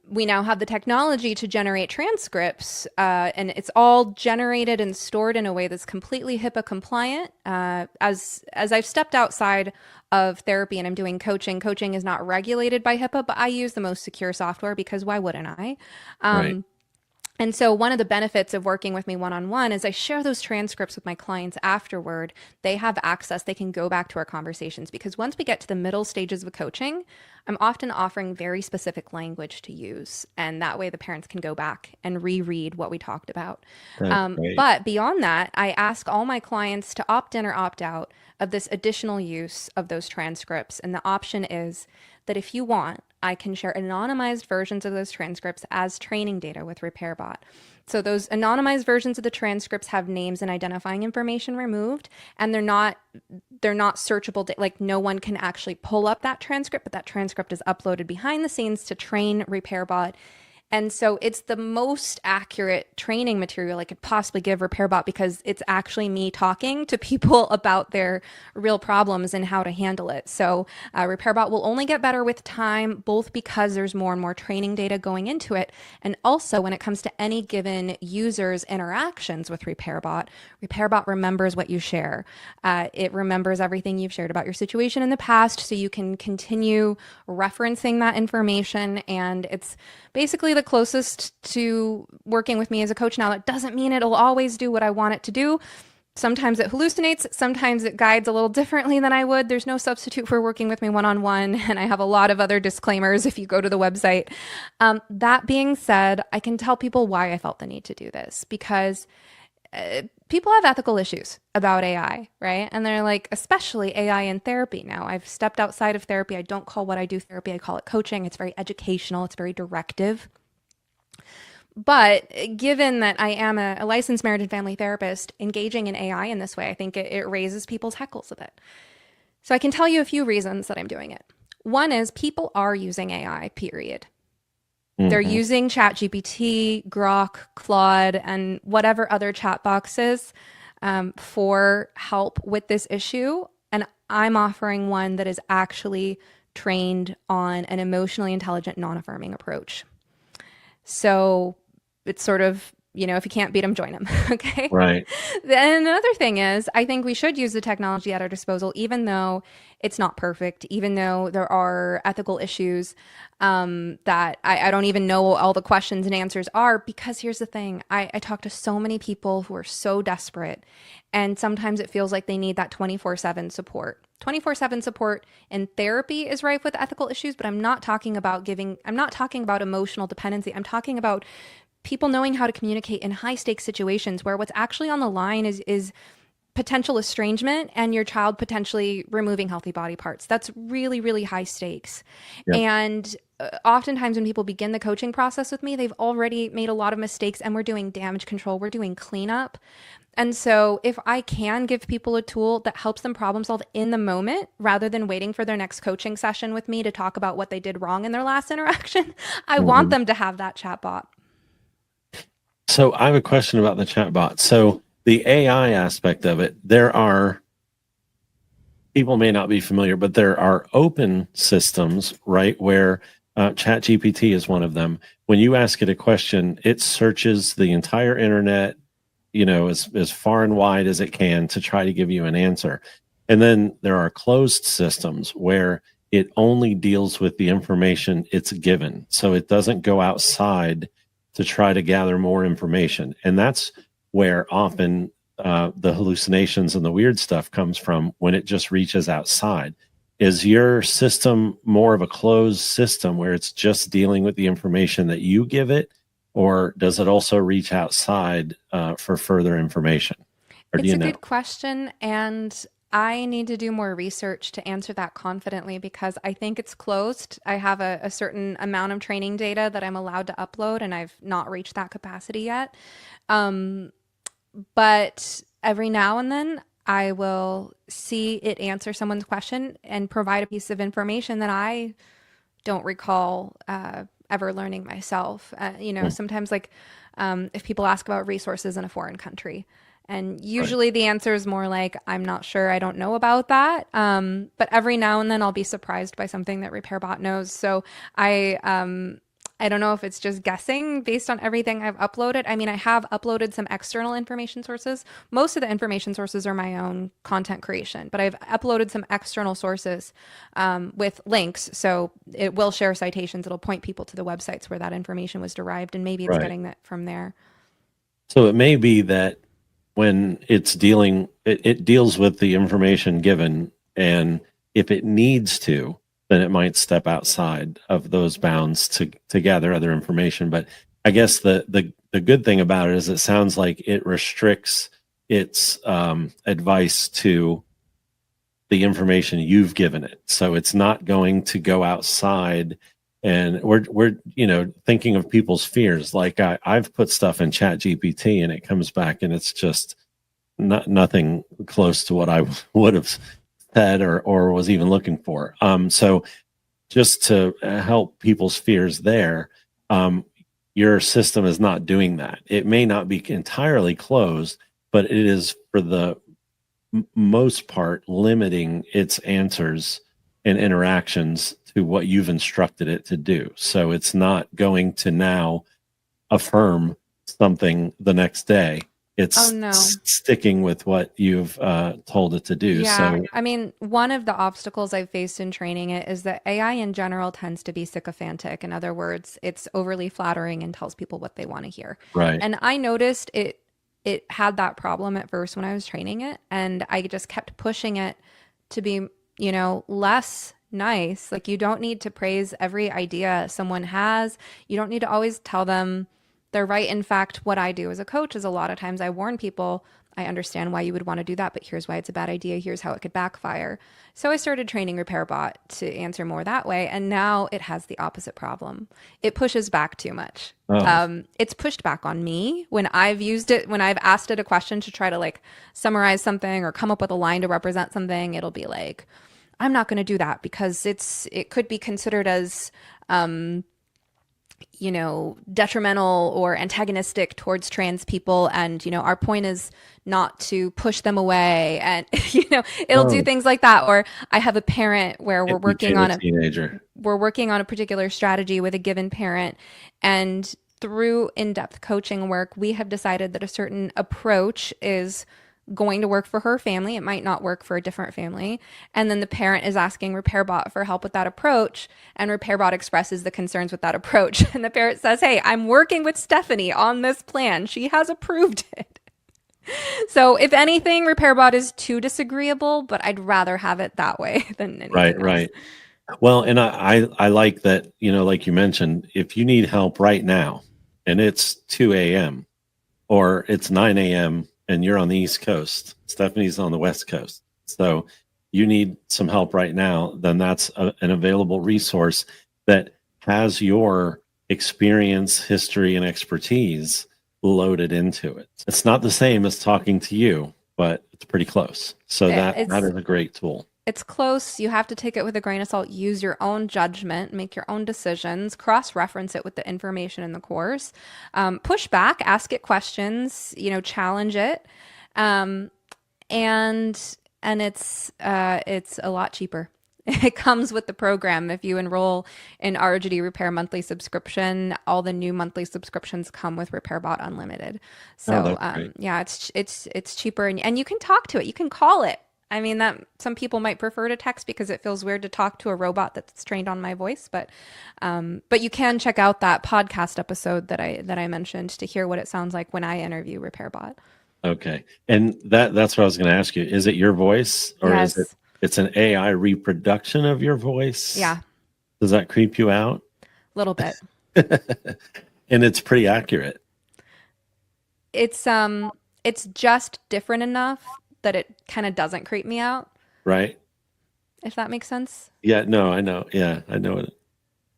we now have the technology to generate transcripts, and it's all generated and stored in a way that's completely HIPAA compliant. As I've stepped outside of therapy and I'm doing coaching is not regulated by HIPAA, but I use the most secure software because why wouldn't I? Right. And so one of the benefits of working with me one-on-one is I share those transcripts with my clients afterward. They have access. They can go back to our conversations because once we get to the middle stages of coaching, I'm often offering very specific language to use. And that way the parents can go back and reread what we talked about. But beyond that, I ask all my clients to opt in or opt out of this additional use of those transcripts. And the option is that if you want, I can share anonymized versions of those transcripts as training data with RepairBot. So those anonymized versions of the transcripts have names and identifying information removed, and they're not searchable. Like no one can actually pull up that transcript, but that transcript is uploaded behind the scenes to train RepairBot And so it's the most accurate training material I could possibly give RepairBot, because it's actually me talking to people about their real problems and how to handle it. So RepairBot will only get better with time, both because there's more and more training data going into it, and also when it comes to any given user's interactions with RepairBot, RepairBot remembers what you share. It remembers everything you've shared about your situation in the past, so you can continue referencing that information. And it's basically the closest to working with me as a coach. Now, that doesn't mean it'll always do what I want it to do. Sometimes it hallucinates. Sometimes it guides a little differently than I would. There's no substitute for working with me one-on-one. And I have a lot of other disclaimers if you go to the website. That being said, I can tell people why I felt the need to do this, because people have ethical issues about AI, right? And they're like, especially AI in therapy now. I've stepped outside of therapy. I don't call what I do therapy. I call it coaching. It's very educational. It's very directive. But given that I am a licensed marriage and family therapist, engaging in AI in this way, I think it raises people's hackles a bit. So I can tell you a few reasons that I'm doing it. One is people are using AI, period. They're using ChatGPT, Grok, Claude, and whatever other chat boxes for help with this issue. And I'm offering one that is actually trained on an emotionally intelligent, non-affirming approach. So it's sort of, if you can't beat them, join them. Okay. Right. Then another thing is, I think we should use the technology at our disposal, even though it's not perfect, even though there are ethical issues that I don't even know all the questions and answers are, because here's the thing. I talk to so many people who are so desperate, and sometimes it feels like they need that 24/7 support. 24/7 support in therapy is rife with ethical issues, but I'm not talking about emotional dependency. I'm talking about people knowing how to communicate in high stakes situations where what's actually on the line is potential estrangement and your child potentially removing healthy body parts. That's really, really high stakes. Yep. And oftentimes when people begin the coaching process with me, they've already made a lot of mistakes, and we're doing damage control. We're doing cleanup. And so if I can give people a tool that helps them problem solve in the moment, rather than waiting for their next coaching session with me to talk about what they did wrong in their last interaction, I want them to have that chatbot. So I have a question about the chatbot. So the AI aspect of it, people may not be familiar, but there are open systems, right, where ChatGPT is one of them. When you ask it a question, it searches the entire internet, as far and wide as it can to try to give you an answer. And then there are closed systems where it only deals with the information it's given. So it doesn't go outside to try to gather more information. And that's where often the hallucinations and the weird stuff comes from, when it just reaches outside. Is your system more of a closed system where it's just dealing with the information that you give it, or does it also reach outside for further information? Or it's a good question, and I need to do more research to answer that confidently, because I think it's closed. I have a certain amount of training data that I'm allowed to upload, and I've not reached that capacity yet. But every now and then I will see it answer someone's question and provide a piece of information that I don't recall ever learning myself. Sometimes if people ask about resources in a foreign country, and usually the answer is more like, I'm not sure, I don't know about that. But every now and then I'll be surprised by something that RepairBot knows. So I don't know if it's just guessing based on everything I've uploaded. I mean, I have uploaded some external information sources. Most of the information sources are my own content creation, but I've uploaded some external sources with links. So it will share citations. It'll point people to the websites where that information was derived, and maybe it's getting that from there. So it may be that when it's it deals with the information given, and if it needs to, then it might step outside of those bounds to gather other information. But I guess the good thing about it is it sounds like it restricts its advice to the information you've given it. So it's not going to go outside. And we're thinking of people's fears. Like I've put stuff in ChatGPT and it comes back and it's just nothing close to what I would have said or was even looking for. So just to help people's fears there, your system is not doing that. It may not be entirely closed, but it is for the most part limiting its answers and interactions to what you've instructed it to do. So it's not going to now affirm something the next day. It's sticking with what you've told it to do. Yeah, So I mean, one of the obstacles I've faced in training it is that AI in general tends to be sycophantic. In other words, it's overly flattering and tells people what they want to hear. right. And I noticed it had that problem at first when I was training it, and I just kept pushing it to be, less nice. Like, you don't need to praise every idea someone has. You don't need to always tell them they're right. In fact, what I do as a coach is a lot of times I warn people, I understand why you would want to do that, but here's why it's a bad idea. Here's how it could backfire. So I started training RepairBot to answer more that way. And now it has the opposite problem. It pushes back too much. It's pushed back on me when I've used it, when I've asked it a question to try to like summarize something or come up with a line to represent something. It'll be like, I'm not going to do that because it could be considered as, detrimental or antagonistic towards trans people. And, our point is not to push them away. And, it'll do things like that. Or I have a parent where we're working on we're working on a particular strategy with a given parent. And through in-depth coaching work, we have decided that a certain approach is going to work for her family. It might not work for a different family. And then the parent is asking RepairBot for help with that approach. And RepairBot expresses the concerns with that approach. And the parent says, hey, I'm working with Stephanie on this plan. She has approved it. So if anything, RepairBot is too disagreeable, but I'd rather have it that way than anything else. Right. Well, and I like that, like you mentioned, if you need help right now and it's 2 a.m. or it's 9 a.m. and you're on the East Coast, Stephanie's on the West Coast, so you need some help right now, then that's an available resource that has your experience, history, and expertise loaded into it. It's not the same as talking to you, but it's pretty close. So that is a great tool. It's close. You have to take it with a grain of salt, use your own judgment, make your own decisions, cross-reference it with the information in the course, push back, ask it questions, challenge it. And it's a lot cheaper. It comes with the program. If you enroll in ROGD Repair monthly subscription, all the new monthly subscriptions come with RepairBot Unlimited. So yeah, it's cheaper, and you can talk to it. You can call it. I mean, that some people might prefer to text because it feels weird to talk to a robot that's trained on my voice, but you can check out that podcast episode that I mentioned to hear what it sounds like when I interview RepairBot. Okay. And that's what I was going to ask you. Is it your voice, or yes. is it's an AI reproduction of your voice? Yeah. Does that creep you out? A little bit. And it's pretty accurate. It's just different enough that it kind of doesn't creep me out. Right. If that makes sense. Yeah, no, I know. Yeah, I know it.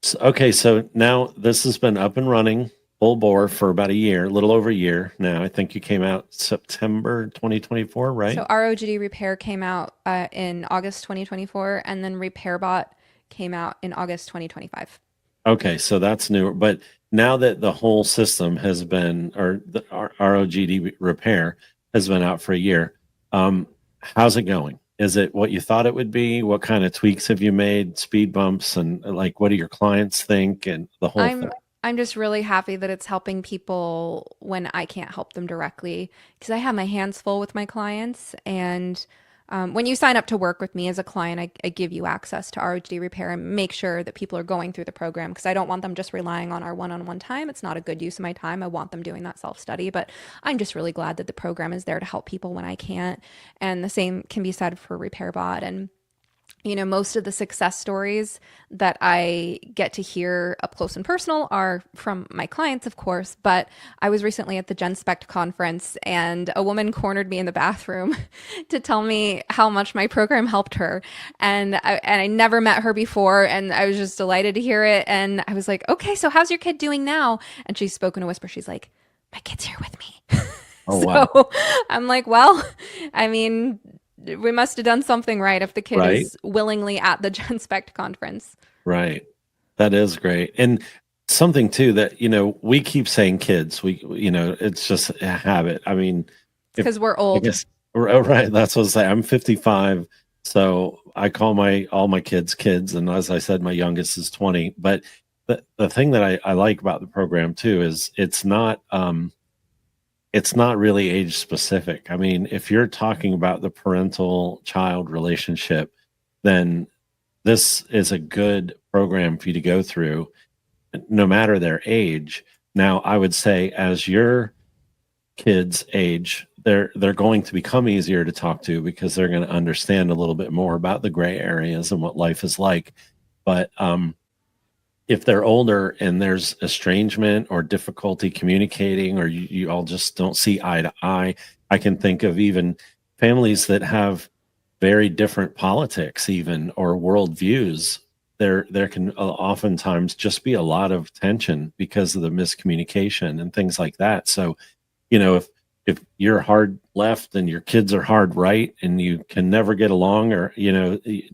So, okay, so now this has been up and running full bore for about a year, a little over a year now. I think you came out September 2024, right? So ROGD Repair came out in August 2024, and then RepairBot came out in August 2025. Okay, so that's new. But now that the whole system has been, or the ROGD Repair has been out for a year, how's it going? Is it what you thought it would be? What kind of tweaks have you made? Speed bumps, and like, what do your clients think, and the whole thing? I'm just really happy that it's helping people when I can't help them directly, because I have my hands full with my clients. And when you sign up to work with me as a client, I give you access to ROGD Repair and make sure that people are going through the program, because I don't want them just relying on our one-on-one time. It's not a good use of my time. I want them doing that self-study, but I'm just really glad that the program is there to help people when I can't. And the same can be said for RepairBot. And most of the success stories that I get to hear up close and personal are from my clients, of course, but I was recently at the GenSpect conference, and a woman cornered me in the bathroom to tell me how much my program helped her. And I never met her before, and I was just delighted to hear it. And I was like, okay, so how's your kid doing now? And she spoke in a whisper. She's like, my kid's here with me. Oh, wow. So I'm like, well, I mean, we must have done something right if the kid is willingly at the GenSpect conference. Right. That is great. And something too that, we keep saying kids, it's just a habit. I mean, Because we're I old. guess, right. That's what I say. I'm 55. So I call all my kids kids. And as I said, my youngest is 20. But the thing that I like about the program too is it's not really age specific. I mean, if you're talking about the parental child relationship, then this is a good program for you to go through no matter their age. Now, I would say as your kids age, they're going to become easier to talk to because they're going to understand a little bit more about the gray areas and what life is like. But if they're older and there's estrangement or difficulty communicating, or you all just don't see eye to eye, I can think of even families that have very different politics, even, or worldviews. There can oftentimes just be a lot of tension because of the miscommunication and things like that. So, if you're hard left and your kids are hard right and you can never get along, or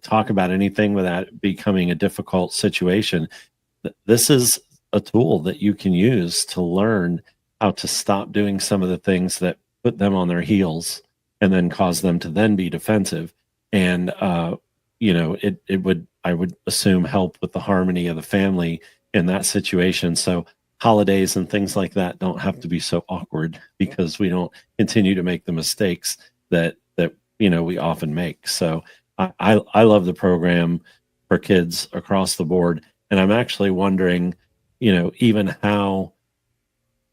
talk about anything without becoming a difficult situation, this is a tool that you can use to learn how to stop doing some of the things that put them on their heels and then cause them to then be defensive. And it would, I would assume, help with the harmony of the family in that situation. So holidays and things like that don't have to be so awkward because we don't continue to make the mistakes that we often make. So I love the program for kids across the board. And I'm actually wondering, even how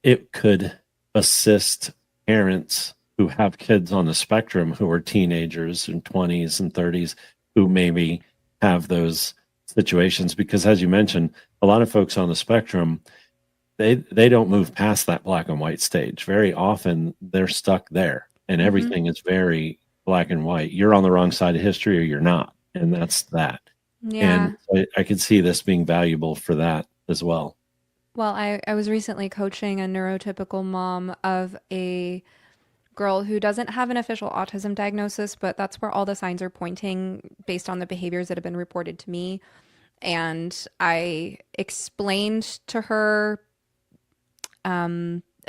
it could assist parents who have kids on the spectrum who are teenagers and 20s and 30s who maybe have those situations. Because as you mentioned, a lot of folks on the spectrum, they don't move past that black and white stage. Very often they're stuck there and everything is very black and white. You're on the wrong side of history or you're not. And that's that. Yeah. And I could see this being valuable for that as well. Well, I was recently coaching a neurotypical mom of a girl who doesn't have an official autism diagnosis, but that's where all the signs are pointing based on the behaviors that have been reported to me. And I explained to her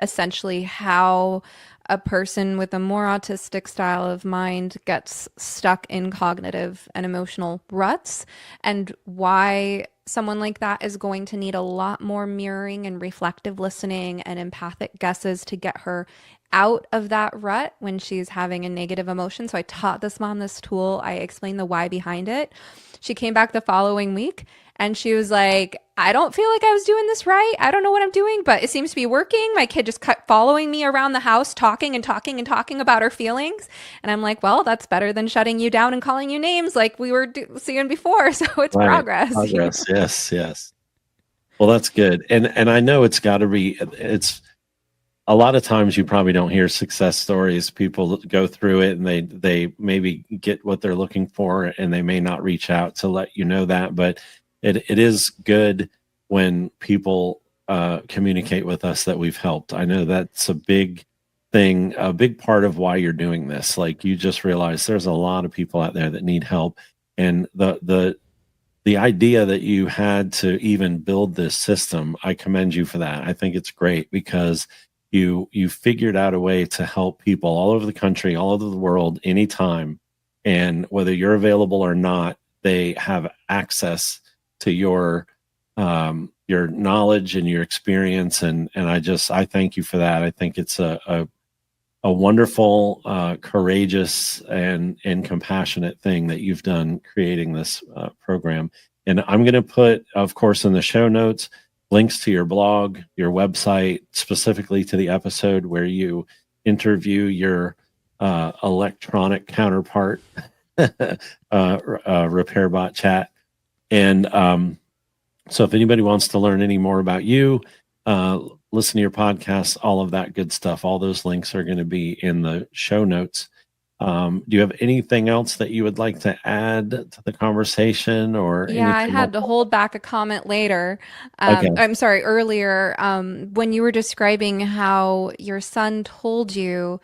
essentially how a person with a more autistic style of mind gets stuck in cognitive and emotional ruts, and why someone like that is going to need a lot more mirroring and reflective listening and empathic guesses to get her out of that rut when she's having a negative emotion. So I taught this mom this tool. I explained the why behind it. She came back the following week and she was like, I don't feel like I was doing this right. I don't know what I'm doing, but it seems to be working. My kid just kept following me around the house, talking and talking and talking about her feelings. And I'm like, well, that's better than shutting you down and calling you names like we were seeing before. So it's Right. progress. Progress. Yes. Well, that's good. And I know it's a lot of times you probably don't hear success stories. People go through it and they maybe get what they're looking for and they may not reach out to let you know that, but it is good when people communicate with us that we've helped. I know that's a big thing, a big part of why you're doing this. Like, you just realize there's a lot of people out there that need help. And the idea that you had to even build this system, I commend you for that. I think it's great because you figured out a way to help people all over the country, all over the world, anytime. And whether you're available or not, they have access to your knowledge and your experience. And I thank you for that. I think it's a wonderful, courageous and compassionate thing that you've done creating this program. And I'm going to put, of course, in the show notes, links to your blog, your website, specifically to the episode where you interview your electronic counterpart, RepairBot chat. And so if anybody wants to learn any more about you, listen to your podcast, all of that good stuff, all those links are going to be in the show notes. Do you have anything else that you would like to add to the conversation? Or Yeah, I anything had to else? hold back a comment later. Okay. I'm sorry, earlier, when you were describing how your son told you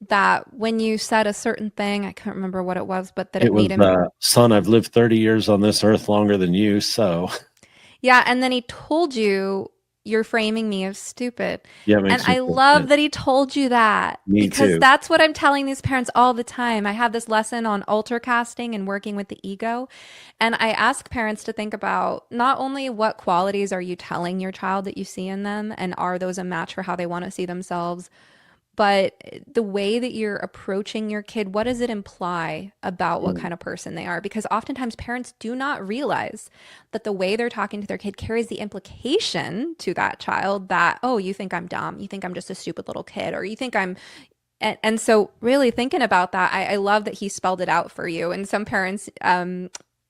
that when you said a certain thing, I can't remember what it was, but that It it was, made him. son, I've lived 30 years on this earth longer than you, so. Yeah, and then he told you you're framing me as stupid. Yeah, it And makes me I feel love good. that he told you that, Me because too. that's what I'm telling these parents all the time. I have this lesson on alter casting and working with the ego. And I ask parents to think about not only what qualities are you telling your child that you see in them, and are those a match for how they want to see themselves, but the way that you're approaching your kid, what does it imply about what kind of person they are? Because oftentimes parents do not realize that the way they're talking to their kid carries the implication to that child that, oh, you think I'm dumb, you think I'm just a stupid little kid, or you think I'm, and so really thinking about that, I love that he spelled it out for you. And some parents,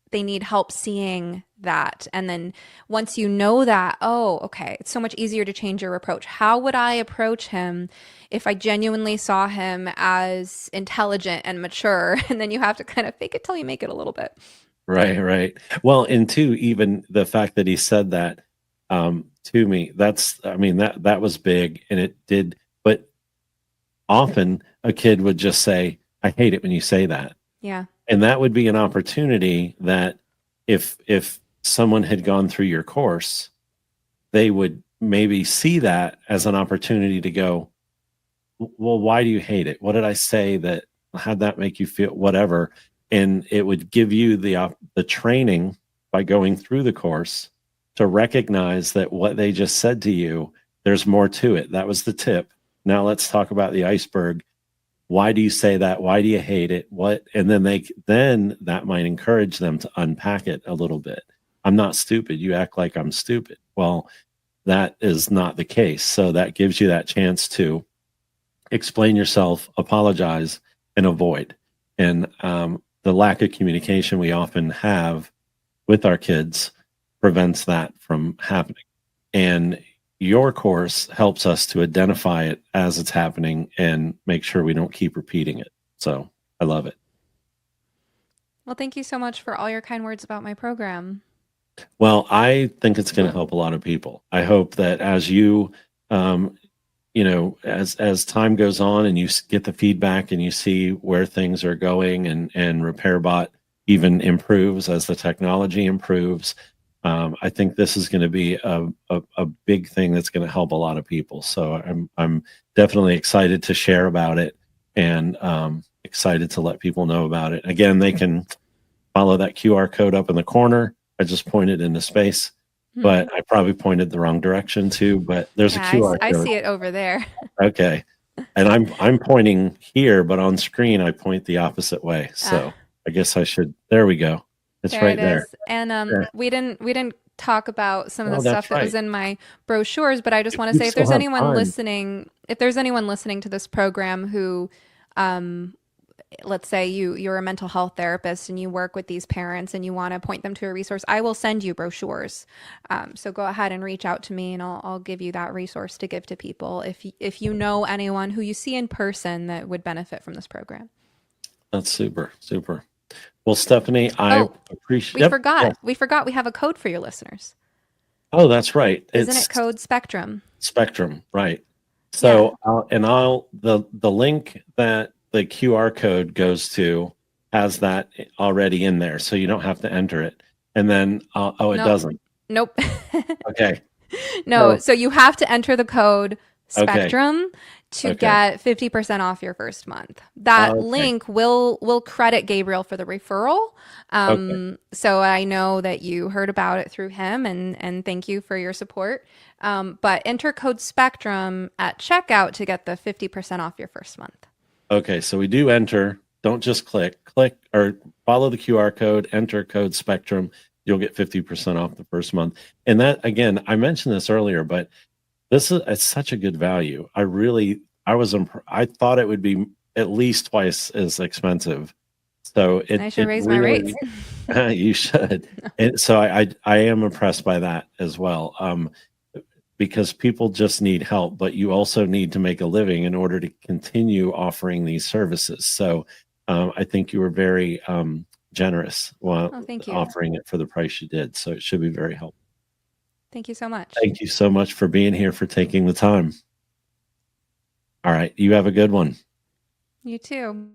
they need help seeing that. And then once you know that, oh, okay, it's so much easier to change your approach. How would I approach him if I genuinely saw him as intelligent and mature? And then you have to kind of fake it till you make it a little bit. Right, right. Well, and two, even the fact that he said that to me, I mean, that was big, and it did. But often a kid would just say, "I hate it when you say that," Yeah. and that would be an opportunity that if someone had gone through your course, they would maybe see that as an opportunity to go, well, why do you hate it? What did I say that how'd that make you feel? Whatever. And it would give you the training by going through the course to recognize that what they just said to you, there's more to it. That was the tip. Now let's talk about the iceberg. Why do you say that? Why do you hate it? What? And then that might encourage them to unpack it a little bit. I'm not stupid. You act like I'm stupid. Well, that is not the case. So that gives you that chance to explain yourself, apologize, and avoid. And the lack of communication we often have with our kids prevents that from happening. And your course helps us to identify it as it's happening and make sure we don't keep repeating it. So I love it. Well, thank you so much for all your kind words about my program. Well, I think it's going to help a lot of people. I hope that as you, as time goes on and you get the feedback and you see where things are going, and RepairBot even improves as the technology improves, I think this is going to be a big thing that's going to help a lot of people. So I'm definitely excited to share about it, and excited to let people know about it. Again, they can follow that QR code up in the corner. I just pointed into space, but I probably pointed the wrong direction too. But there's a QR I code. see it over there. Okay, and I'm pointing here, but on screen I point the opposite way. So I guess I should. There we go. It's there right it there. is. And Yeah. we didn't talk about some of the Oh, stuff that's that was right. in my brochures, but I just want to You say, if still there's have anyone time. listening, to this program who, let's say you're a mental health therapist and you work with these parents and you want to point them to a resource, I will send you brochures. So go ahead and reach out to me, and I'll give you that resource to give to people if you know anyone who you see in person that would benefit from this program. That's super, super. Well, Stephanie, I appreciate. We forgot we have a code for your listeners. Oh, that's right. Isn't it code Spectrum? Spectrum, right? So, the link that the QR code goes to has that already in there, so you don't have to enter it. And then, it doesn't. Nope. Okay. No, so you have to enter the code Okay. Spectrum to get 50% off your first month. That link will credit Gabriel for the referral. So I know that you heard about it through him, and thank you for your support. But enter code Spectrum at checkout to get the 50% off your first month. Okay, so we do enter. Don't just click or follow the QR code, enter code Spectrum. You'll get 50% off the first month. And that, again, I mentioned this earlier, but it's such a good value. I thought it would be at least twice as expensive. So I should raise my rates. You should. And so I am impressed by that as well. Because people just need help, but you also need to make a living in order to continue offering these services. So I think you were very generous while offering it for the price you did. So it should be very helpful. Thank you so much. Thank you so much for being here, for taking the time. All right. You have a good one. You too.